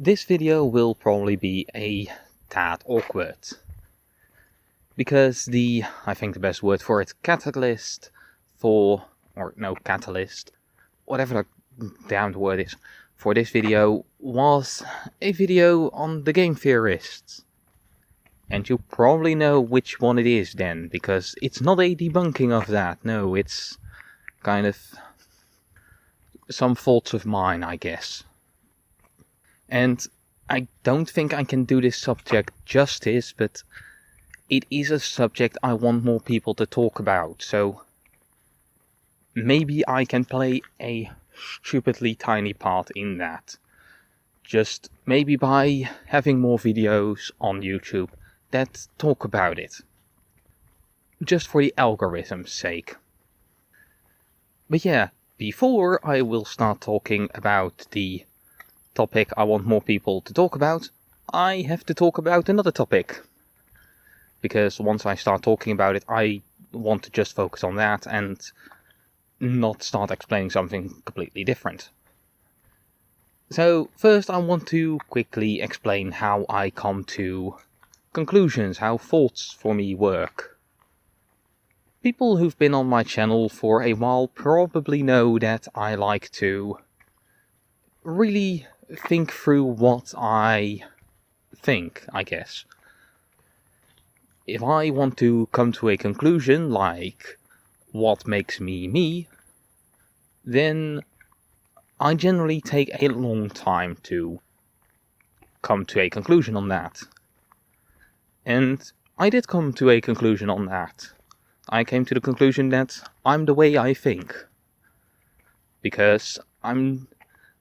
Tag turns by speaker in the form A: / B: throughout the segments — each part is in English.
A: This video will probably be a tad awkward, because I think the best word for it, catalyst, whatever the damned word is, for this video was a video on the game theorists. And you probably know which one it is then, because it's not a debunking of that, no, it's kind of some faults of mine, I guess. And I don't think I can do this subject justice, but it is a subject I want more people to talk about, so maybe I can play a stupidly tiny part in that. Just maybe by having more videos on YouTube that talk about it. Just for the algorithm's sake. But yeah, before I will start talking about the topic I want more people to talk about, I have to talk about another topic. Because once I start talking about it, I want to just focus on that and not start explaining something completely different. So first I want to quickly explain how I come to conclusions, how thoughts for me work. People who've been on my channel for a while probably know that I like to really think through what I think, I guess. If I want to come to a conclusion, like what makes me me, then I generally take a long time to come to a conclusion on that. And I did come to a conclusion on that. I came to the conclusion that I'm the way I think. Because I'm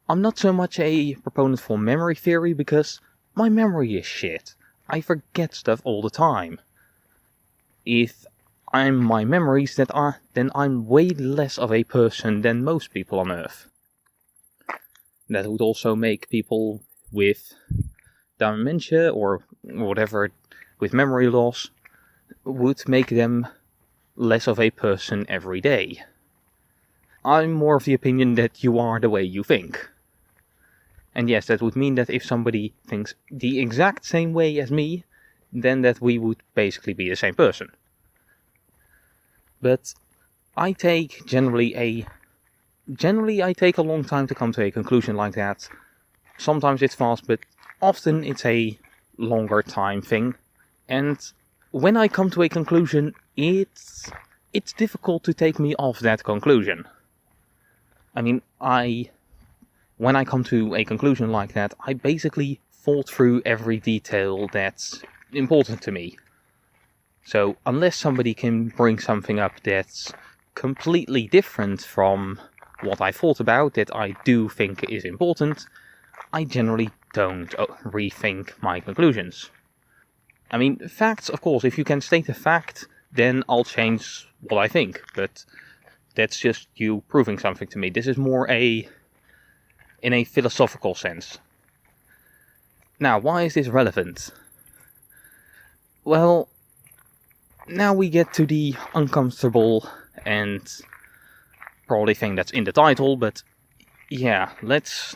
A: not so much a proponent for memory theory, because my memory is shit. I forget stuff all the time. If I'm my memories that are, then I'm way less of a person than most people on Earth. That would also make people with dementia or whatever with memory loss would make them less of a person every day. I'm more of the opinion that you are the way you think. And yes, that would mean that if somebody thinks the exact same way as me, then that we would basically be the same person. But I take generally I take a long time to come to a conclusion like that. Sometimes it's fast, but often it's a longer time thing. And when I come to a conclusion, it's difficult to take me off that conclusion. I mean, when I come to a conclusion like that, I basically thought through every detail that's important to me. So, unless somebody can bring something up that's completely different from what I thought about, that I do think is important, I generally don't rethink my conclusions. I mean, facts, of course, if you can state a fact, then I'll change what I think, but that's just you proving something to me. This is more in a philosophical sense. Now, why is this relevant? Well, now we get to the uncomfortable and probably thing that's in the title, but yeah, let's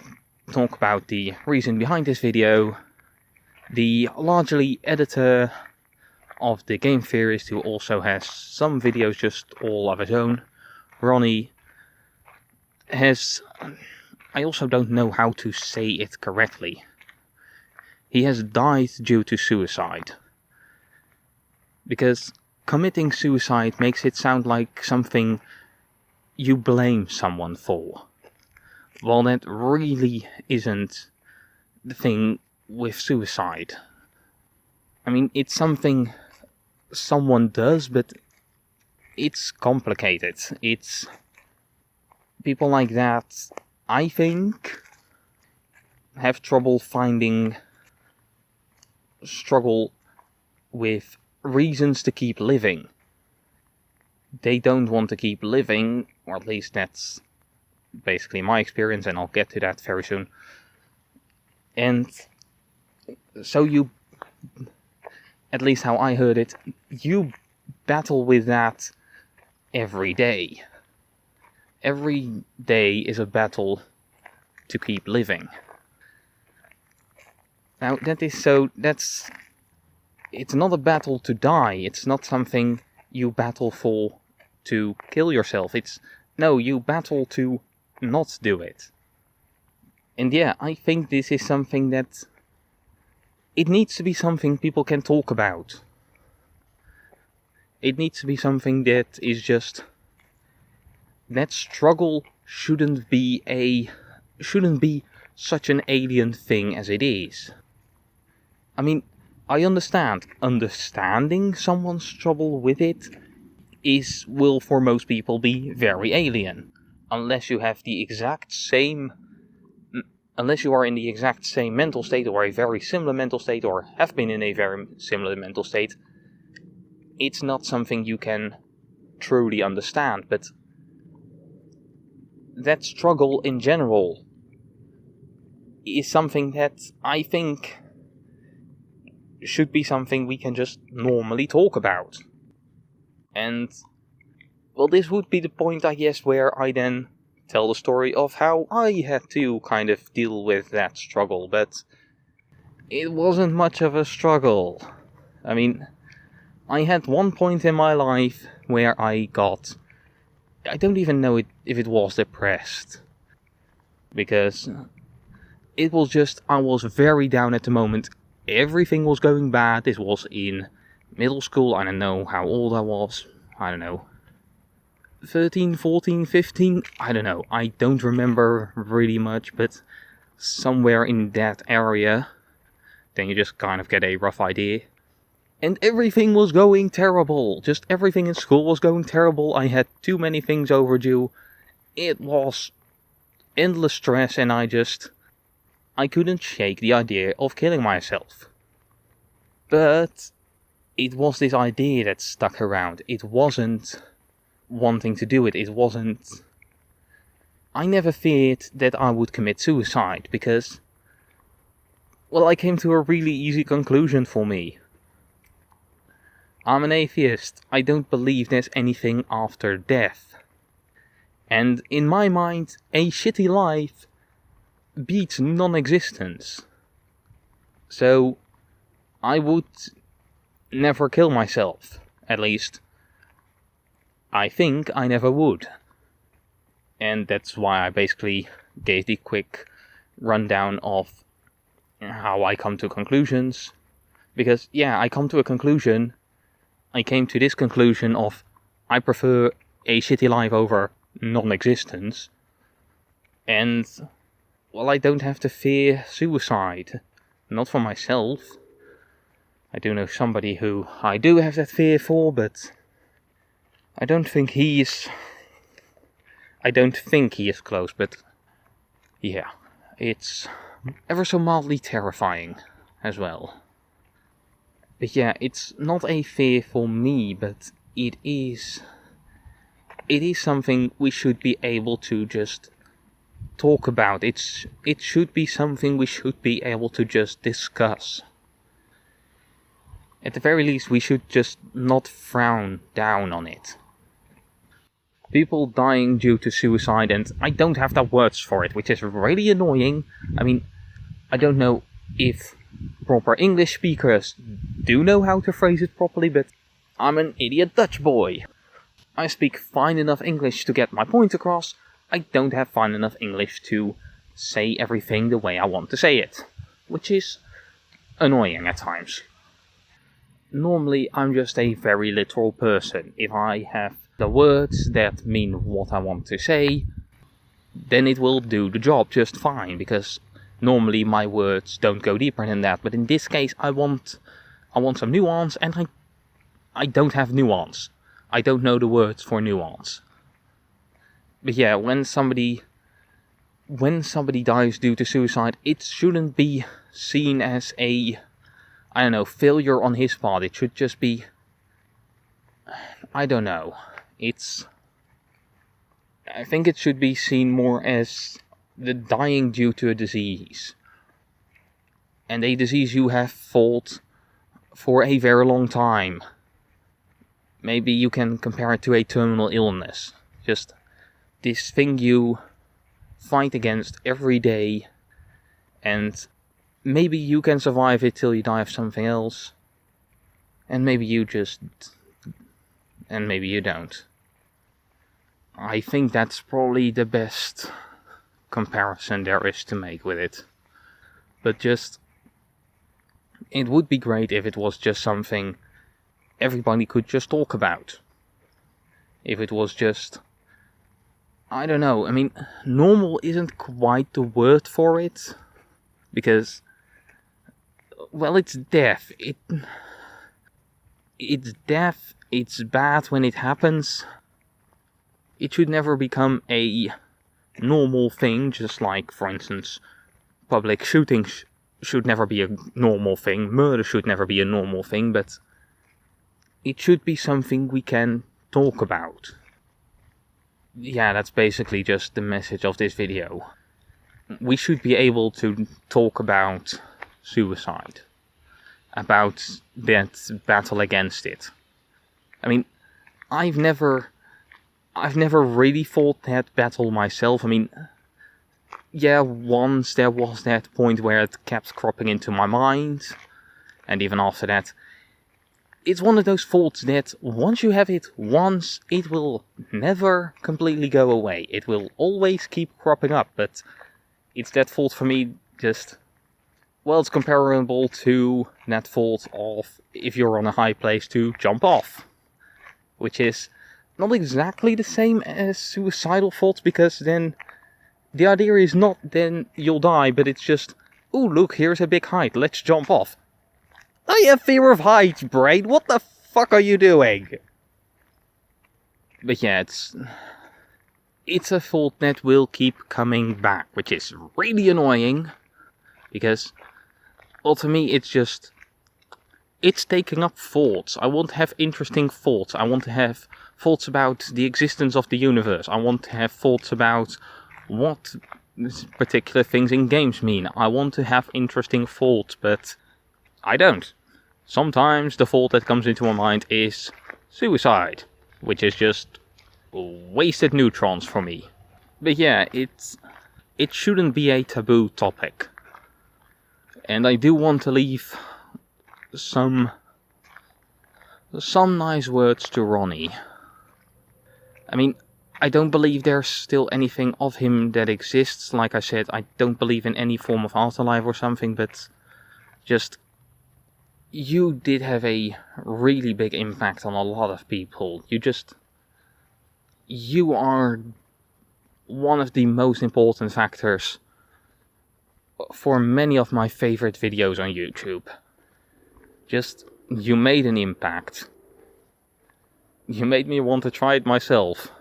A: talk about the reason behind this video. The largely editor of the game theorist, who also has some videos just all of his own, Ronnie, has... I also don't know how to say it correctly. He has died due to suicide. Because committing suicide makes it sound like something you blame someone for. Well, that really isn't the thing with suicide. I mean, it's something someone does, but it's complicated. It's people like that, I think, have struggle with reasons to keep living. They don't want to keep living, or at least that's basically my experience, and I'll get to that very soon. And so you, at least how I heard it, you battle with that every day. Every day is a battle to keep living. Now it's not a battle to die. It's not something you battle for to kill yourself. No, you battle to not do it. And yeah, I think this is something that it needs to be something people can talk about. It needs to be something that is just, that struggle shouldn't be such an alien thing as it is. I mean, I understand. Understanding someone's trouble with it will for most people be very alien. Unless you are in the exact same mental state, or a very similar mental state, or have been in a very similar mental state, it's not something you can truly understand. But that struggle in general is something that I think should be something we can just normally talk about. And, well, this would be the point, I guess, where I then tell the story of how I had to kind of deal with that struggle, but it wasn't much of a struggle. I mean, I had one point in my life where I don't even know if it was depressed, because it was just, I was very down at the moment. Everything was going bad. This was in middle school. I don't know how old I was. I don't know. 13, 14, 15? I don't know. I don't remember really much, but somewhere in that area. Then you just kind of get a rough idea. And everything was going terrible. Just everything in school was going terrible. I had too many things overdue. It was endless stress, and I couldn't shake the idea of killing myself. But it was this idea that stuck around. It wasn't wanting to do it. I never feared that I would commit suicide, because, well, I came to a really easy conclusion for me. I'm an atheist. I don't believe there's anything after death. And in my mind, a shitty life beats non-existence. So I would never kill myself. At least, I think I never would. And that's why I basically gave the quick rundown of how I come to conclusions. Because, yeah, I came to this conclusion of, I prefer a shitty life over non-existence. And, well, I don't have to fear suicide. Not for myself. I do know somebody who I do have that fear for, but I don't think he is close, but yeah, it's ever so mildly terrifying as well. But yeah, it's not a fear for me, but it is something we should be able to just talk about. It should be something we should be able to just discuss. At the very least, we should just not frown down on it. People dying due to suicide, and I don't have the words for it, which is really annoying. I mean, I don't know if proper English speakers do know how to phrase it properly, but I'm an idiot Dutch boy. I speak fine enough English to get my point across. I don't have fine enough English to say everything the way I want to say it, which is annoying at times. Normally, I'm just a very literal person. If I have the words that mean what I want to say, then it will do the job just fine, because normally my words don't go deeper than that. But in this case, I want some nuance, and I don't have nuance. I don't know the words for nuance. But yeah, when somebody dies due to suicide, it shouldn't be seen as a, I don't know, failure on his part. It should just be, I don't know. I think it should be seen more as the dying due to a disease. And a disease you have fought for a very long time. Maybe you can compare it to a terminal illness. Just this thing you fight against every day, and maybe you can survive it till you die of something else. And maybe you don't. I think that's probably the best comparison there is to make with it. But it would be great if it was just something everybody could just talk about. If it was just, I don't know, I mean, normal isn't quite the word for it. Because, well, it's death. It's death, it's bad when it happens. It should never become a normal thing, just like, for instance, public shootings should never be a normal thing, murder should never be a normal thing, but it should be something we can talk about. Yeah, that's basically just the message of this video. We should be able to talk about suicide. About that battle against it. I mean, I've never really fought that battle myself. I mean, yeah, once there was that point where it kept cropping into my mind, and even after that, it's one of those thoughts that once you have it once, it will never completely go away. It will always keep cropping up, but it's that thought for me just... Well, it's comparable to that thought of if you're on a high place to jump off. Which is not exactly the same as suicidal thoughts, because then the idea is not then you'll die, but it's just, ooh, look, here's a big height, let's jump off. I have fear of heights, brain, what the fuck are you doing? But yeah, it's a thought that will keep coming back, which is really annoying, because... Well, to me, it's taking up thoughts. I want to have interesting thoughts. I want to have thoughts about the existence of the universe. I want to have thoughts about what particular things in games mean. I want to have interesting thoughts, but I don't. Sometimes the thought that comes into my mind is suicide, which is just wasted neutrons for me. But yeah, it shouldn't be a taboo topic. And I do want to leave some nice words to Ronnie. I mean, I don't believe there's still anything of him that exists. Like I said, I don't believe in any form of afterlife or something, but just... You did have a really big impact on a lot of people. You are one of the most important factors for many of my favorite videos on YouTube. You made an impact. You made me want to try it myself.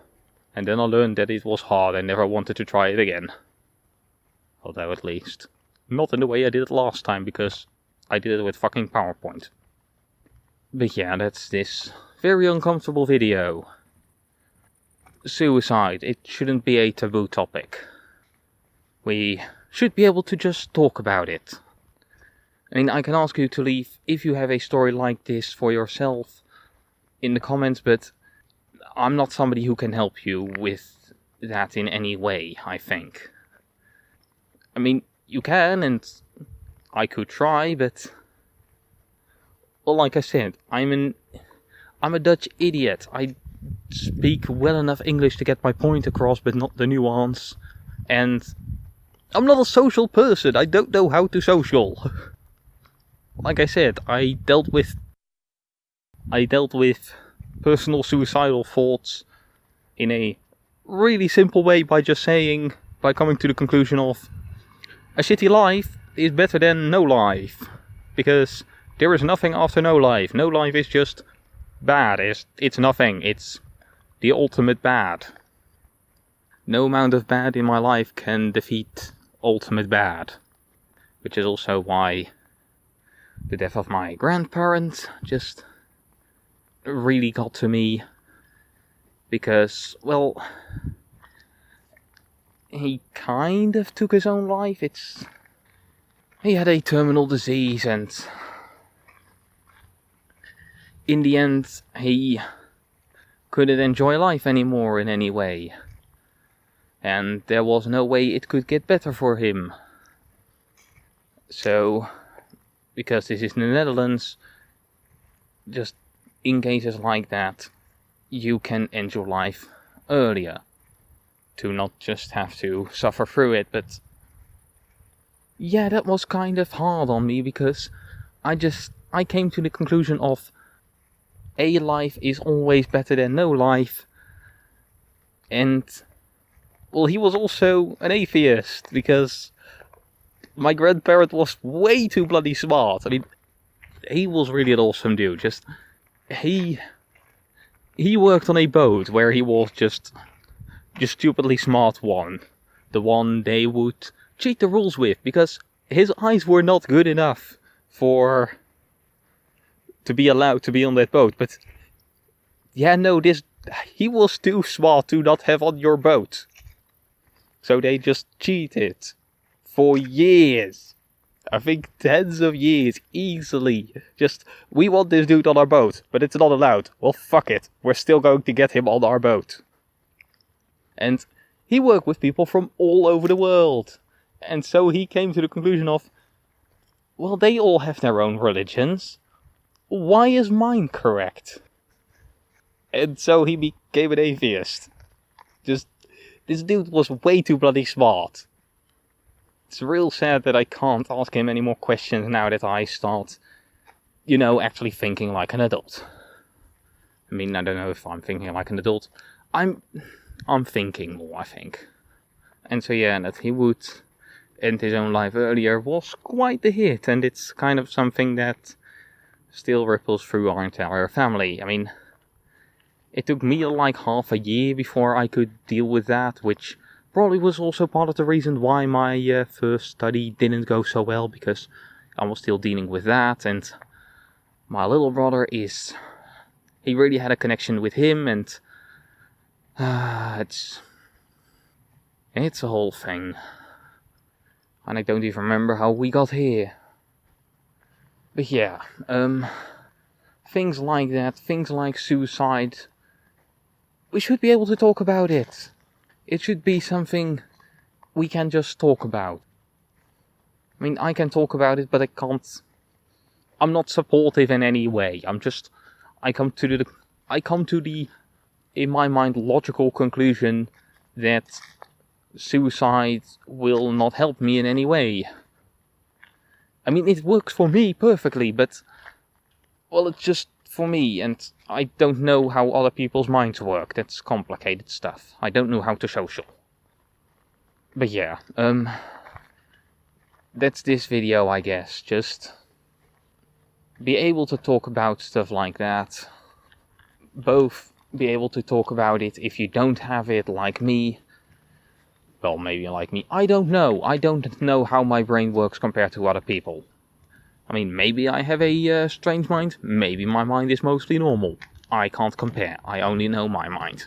A: And then I learned that it was hard and never wanted to try it again. Although at least, not in the way I did it last time, because I did it with fucking PowerPoint. But yeah, that's this very uncomfortable video. Suicide, it shouldn't be a taboo topic. We should be able to just talk about it. I mean, I can ask you to leave, if you have a story like this for yourself, in the comments, but I'm not somebody who can help you with that in any way, I think. I mean, you can, and I could try, but... Well, like I said, I'm a Dutch idiot. I speak well enough English to get my point across, but not the nuance. And I'm not a social person. I don't know how to social. Like I said, I dealt with personal suicidal thoughts in a really simple way by coming to the conclusion of a shitty life is better than no life. Because there is nothing after no life. No life is just bad. It's nothing. It's the ultimate bad. No amount of bad in my life can defeat ultimate bad. Which is also why the death of my grandparents just really got to me. Because, well, he kind of took his own life. He had a terminal disease, and in the end, he couldn't enjoy life anymore in any way. And there was no way it could get better for him. So, because this is in the Netherlands, just in cases like that, you can end your life earlier. To not just have to suffer through it, but yeah, that was kind of hard on me because I came to the conclusion of a life is always better than no life. And, well, he was also an atheist because my grandparent was way too bloody smart. I mean, he was really an awesome dude. Just, he worked on a boat where he was just stupidly smart one. The one they would cheat the rules with because his eyes were not good enough to be allowed to be on that boat. But yeah, no, he was too smart to not have on your boat. So they just cheated for years. I think tens of years, easily. Just, we want this dude on our boat, but it's not allowed. Well, fuck it. We're still going to get him on our boat. And he worked with people from all over the world. And so he came to the conclusion of, well, they all have their own religions. Why is mine correct? And so he became an atheist. Just, this dude was way too bloody smart. It's real sad that I can't ask him any more questions now that I start, actually thinking like an adult. I mean, I don't know if I'm thinking like an adult. I'm thinking more, I think. And so yeah, that he would end his own life earlier was quite the hit, and it's kind of something that still ripples through our entire family. I mean, it took me like half a year before I could deal with that, which probably was also part of the reason why my first study didn't go so well, because I was still dealing with that, and my little brother he really had a connection with him, and it's a whole thing. And I don't even remember how we got here. But yeah, things like that, things like suicide, we should be able to talk about it. It should be something we can just talk about. I mean, I can talk about it, but I'm not supportive in any way. I come to the, in my mind, logical conclusion that suicide will not help me in any way. I mean, it works for me perfectly, but, well, it's just for me, and I don't know how other people's minds work. That's complicated stuff. I don't know how to social. But yeah, that's this video, I guess. Just be able to talk about stuff like that. Both be able to talk about it if you don't have it, like me. Well, maybe like me. I don't know. I don't know how my brain works compared to other people. I mean, maybe I have a strange mind. Maybe my mind is mostly normal. I can't compare. I only know my mind.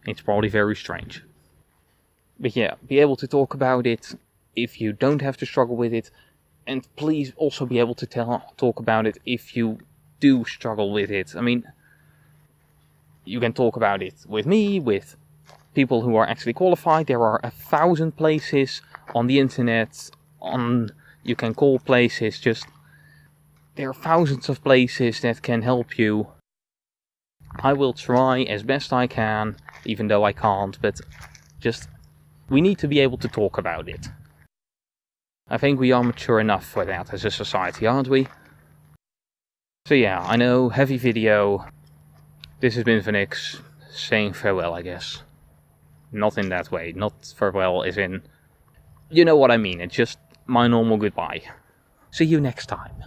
A: It's probably very strange. But yeah, be able to talk about it if you don't have to struggle with it. And please also be able to talk about it if you do struggle with it. I mean, you can talk about it with me, with people who are actually qualified. There are 1,000 places on the internet, you can call places, there are thousands of places that can help you. I will try as best I can, even though I can't, but we need to be able to talk about it. I think we are mature enough for that as a society, aren't we? So yeah, I know, heavy video. This has been Phoenix, saying farewell, I guess. Not in that way, not farewell as in, you know what I mean, it's just my normal goodbye. See you next time.